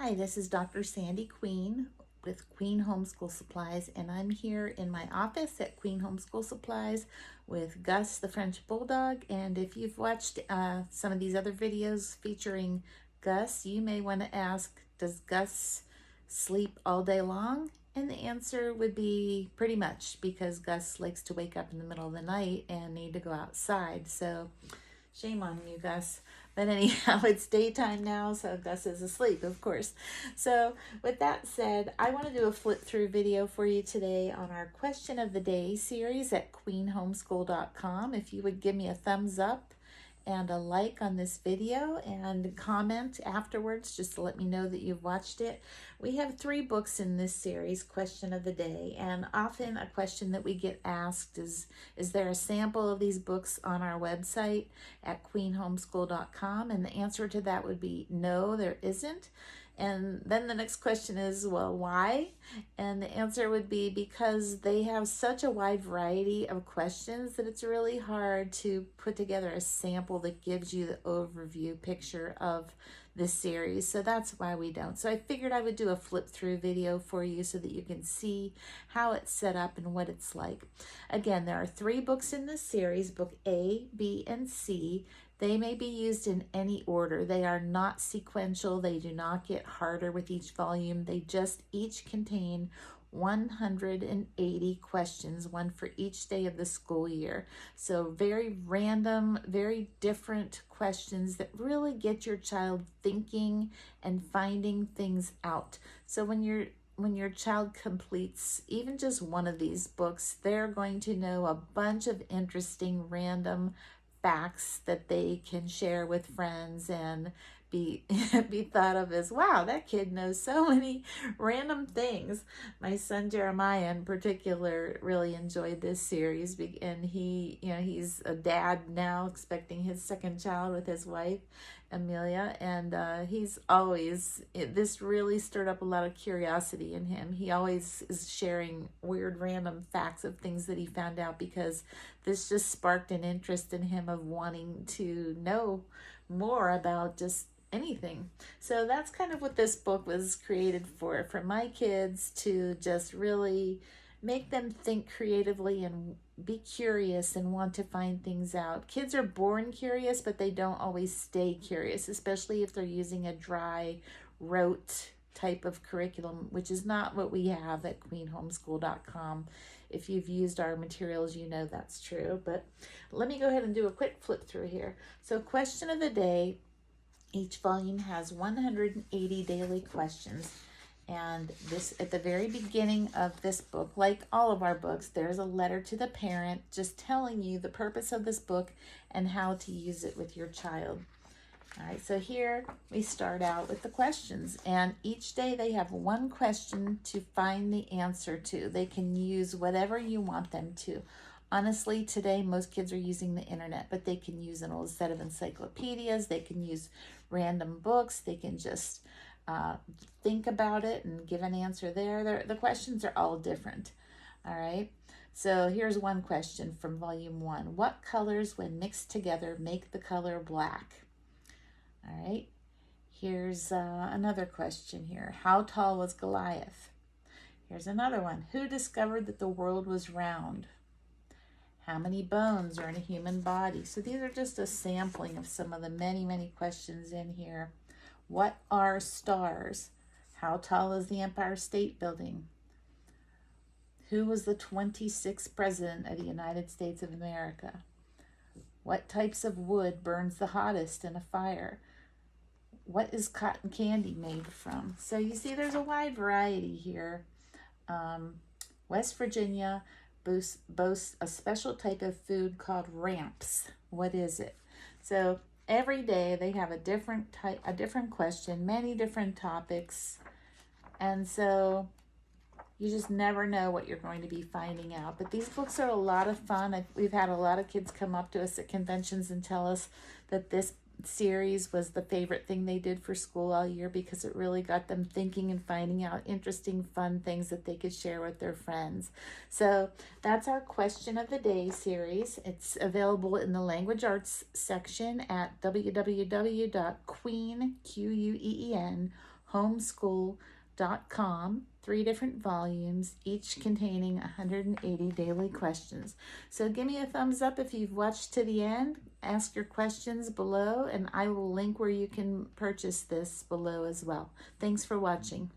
Hi, this is Dr. Sandy Queen with Queen Homeschool Supplies, and I'm here in my office at Queen Homeschool Supplies with Gus the French Bulldog. And if you've watched some of these other videos featuring Gus, you may want to ask, does Gus sleep all day long? And the answer would be pretty much, because Gus likes to wake up in the middle of the night and need to go outside. So shame on you, Gus. But anyhow, it's daytime now, so Gus is asleep, of course. So with that said, I want to do a flip through video for you today on our Question of the Day series at queenhomeschool.com. If you would give me a thumbs up and a like on this video and comment afterwards just to let me know that you've watched it. We have 3 books in this series, Question of the Day, and often a question that we get asked is there a sample of these books on our website at queenhomeschool.com? And the answer to that would be no, there isn't. And then the next question is, well, why? And the answer would be because they have such a wide variety of questions that it's really hard to put together a sample that gives you the overview picture of this series. So that's why we don't. So I figured I would do a flip through video for you so that you can see how it's set up and what it's like. Again, there are 3 books in this series, book A, B, and C. They may be used in any order. They are not sequential. They do not get harder with each volume. They just each contain 180 questions, one for each day of the school year. So very random, very different questions that really get your child thinking and finding things out. So when your child completes even just one of these books, they're going to know a bunch of interesting random facts that they can share with friends and be thought of as, wow, that kid knows so many random things. My son Jeremiah in particular really enjoyed this series, and he's a dad now, expecting his second child with his wife Amelia, and this really stirred up a lot of curiosity in him. He always is sharing weird random facts of things that he found out, because this just sparked an interest in him of wanting to know more about just anything. So that's kind of what this book was created for my kids, to just really make them think creatively and be curious and want to find things out. Kids are born curious, but they don't always stay curious, especially if they're using a dry, rote type of curriculum, which is not what we have at queenhomeschool.com. If you've used our materials, you know that's true. But let me go ahead and do a quick flip through here. So Question of the Day, each volume has 180 daily questions. And this, at the very beginning of this book, like all of our books, there's a letter to the parent just telling you the purpose of this book and how to use it with your child. All right, so here we start out with the questions, and each day they have one question to find the answer to. They can use whatever you want them to. Honestly, today most kids are using the internet, but they can use an old set of encyclopedias. They can use random books. They can just think about it and give an answer there. The questions are all different. All right. So here's one question from volume 1. What colors, when mixed together, make the color black? All right. Here's another question here. How tall was Goliath? Here's another one. Who discovered that the world was round? How many bones are in a human body? So these are just a sampling of some of the many, many questions in here. What are stars? How tall is the Empire State Building? Who was the 26th president of the United States of America? What types of wood burns the hottest in a fire? What is cotton candy made from? So you see there's a wide variety here. West Virginia boasts a special type of food called ramps. What is it? So every day they have a different question, many different topics, and so you just never know what you're going to be finding out. But these books are a lot of fun. We've had a lot of kids come up to us at conventions and tell us that this series was the favorite thing they did for school all year, because it really got them thinking and finding out interesting, fun things that they could share with their friends. So that's our Question of the Day series. It's available in the Language Arts section at www.queen, homeschool.com, 3 different volumes, each containing 180 daily questions. So give me a thumbs up if you've watched to the end. Ask your questions below, and I will link where you can purchase this below as well. Thanks for watching.